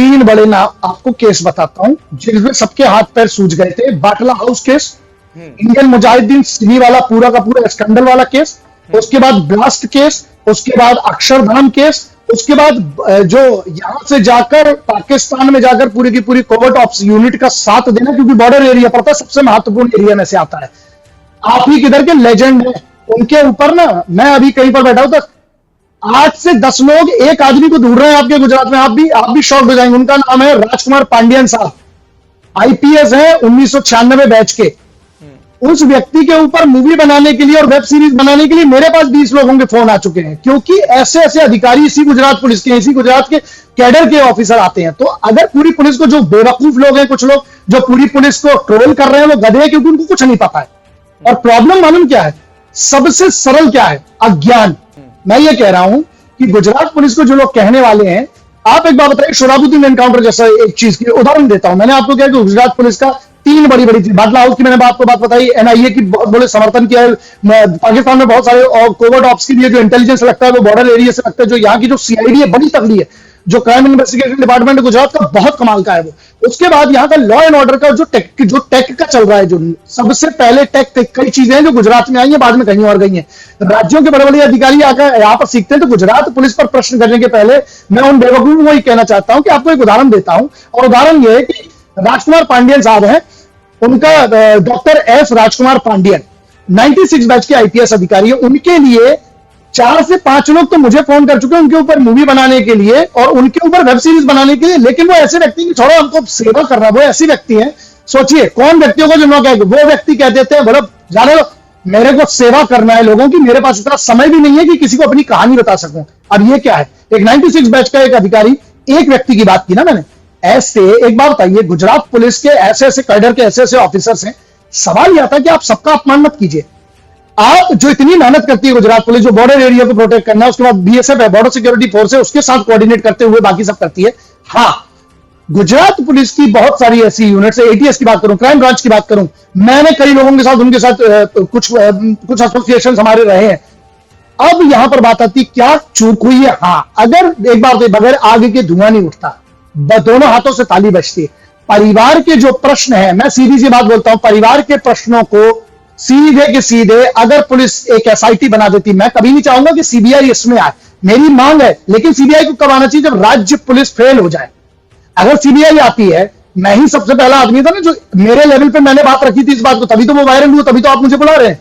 तीन बड़े ना आपको केस बताता हूं जिसमें सबके हाथ पैर सूज गए थे। Batla House case, Indian Mujahideen SIMI वाला पूरा का पूरा स्कैंडल वाला केस, उसके बाद ब्लास्ट केस, उसके बाद अक्षरधाम केस, उसके बाद जो यहां से जाकर पाकिस्तान में जाकर पूरी की पूरी कोवर्ट ऑप्स यूनिट का साथ देना, क्योंकि बॉर्डर एरिया पड़ता है, सबसे महत्वपूर्ण एरिया में से आता है। आप ही किधर के लेजेंड हैं, उनके ऊपर ना मैं अभी कहीं पर बैठा हूं तो 8 से 10 लोग एक आदमी को ढूंढ रहे हैं आपके गुजरात में। आप भी शॉक हो जाएंगे। उनका नाम है राजकुमार पांडियन साहब, आईपीएस है 1996 बैच के। उस व्यक्ति के ऊपर मूवी बनाने के लिए और वेब सीरीज बनाने के लिए मेरे पास 20 लोगों के फोन आ चुके हैं, क्योंकि ऐसे ऐसे अधिकारी इसी गुजरात पुलिस के, इसी गुजरात के कैडर के ऑफिसर आते हैं। तो अगर पूरी पुलिस को, जो बेवकूफ लोग हैं, कुछ लोग जो पूरी पुलिस को ट्रोल कर रहे हैं, वो गधे हैं, क्योंकि उनको कुछ नहीं पता है। और प्रॉब्लम मालूम क्या है? सबसे सरल क्या है? अज्ञान। मैं ये कह रहा हूं कि गुजरात पुलिस को जो लोग कहने वाले हैं, आप एक बात बताइए, शोराबुद्दीन एनकाउंटर जैसा एक चीज की उदाहरण देता हूं। मैंने आपको कहा कि गुजरात पुलिस का तीन बड़ी बड़ी चीज, बाटला हाउस की मैंने आपको बात बताई, एनआईए की बहुत बड़े समर्थन किया है, पाकिस्तान में बहुत सारे और कोवर्ट ऑप्स के लिए जो इंटेलिजेंस लगता है वो बॉर्डर एरिया से लगता है। जो यहाँ की जो सीआईडी है बड़ी तगड़ी है, जो क्राइम इन्वेस्टिगेशन डिपार्टमेंट गुजरात का बहुत कमाल का है वो। उसके बाद यहाँ का लॉ एंड ऑर्डर का जो टेक का चल रहा है, जो सबसे पहले टेक कई चीजें हैं जो गुजरात में आई है, बाद में कहीं और गई हैं। राज्यों के बड़े बड़े अधिकारी आकर यहाँ पर सीखते हैं। तो गुजरात पुलिस पर प्रश्न करने के पहले मैं उन बेवकूफों को ही कहना चाहता हूं कि आपको एक उदाहरण देता हूं, और उदाहरण यह है कि राजकुमार पांडियन साहब हैं, उनका डॉक्टर एस राजकुमार पांडियन 96 बैच के आईपीएस अधिकारी है। उनके लिए 4 से 5 लोग तो मुझे फोन कर चुके हैं उनके ऊपर मूवी बनाने के लिए और उनके ऊपर वेब सीरीज बनाने के लिए। लेकिन वो ऐसे व्यक्ति की, छोड़ो हमको सेवा करना, वो ऐसी व्यक्ति है, सोचिए कौन व्यक्तियों को जो लोग कहेंगे, वो व्यक्ति कह देते हैं बोलो जानो मेरे को सेवा करना है लोगों की, मेरे पास इतना समय भी नहीं है कि किसी को अपनी कहानी बता सकूं। अब ये क्या है? एक 96 बैच का एक अधिकारी, एक व्यक्ति की बात की ना मैंने। ऐसे एक बात बताइए, गुजरात पुलिस के ऐसे ऐसे कैडर के ऐसे ऐसे ऑफिसर्स हैं। सवाल यह आता है कि आप सबका अपमान मत कीजिए। आप जो इतनी मेहनत करती है गुजरात पुलिस, जो बॉर्डर एरिया को प्रोटेक्ट करना है, उसके बाद बीएसएफ है, बॉर्डर सिक्योरिटी फोर्स है, उसके साथ कोऑर्डिनेट करते हुए बाकी सब करती है। हाँ, गुजरात पुलिस की बहुत सारी ऐसी यूनिट्स है, एटीएस की बात करूं, क्राइम ब्रांच की बात करूं, मैंने कई लोगों के साथ, उनके साथ कुछ एसोसिएशन हमारे रहे हैं। अब यहां पर बात आती, क्या चूक हुई है? हाँ, अगर एक बार बगैर आग के धुआं नहीं उठता, दोनों हाथों से ताली बजती है। परिवार के जो प्रश्न है, मैं सीधी सी बात बोलता हूं, परिवार के प्रश्नों को सीधे के सीधे अगर पुलिस एक एसआईटी बना देती, मैं कभी नहीं चाहूंगा कि सीबीआई इसमें आए, मेरी मांग है, लेकिन सीबीआई को कब आना चाहिए? जब राज्य पुलिस फेल हो जाए। अगर सीबीआई आती है, मैं ही सबसे पहला आदमी था ना जो मेरे लेवल पे मैंने बात रखी थी इस बात को, तभी तो वो वायरल हुआ, तभी तो आप मुझे बुला रहे हैं।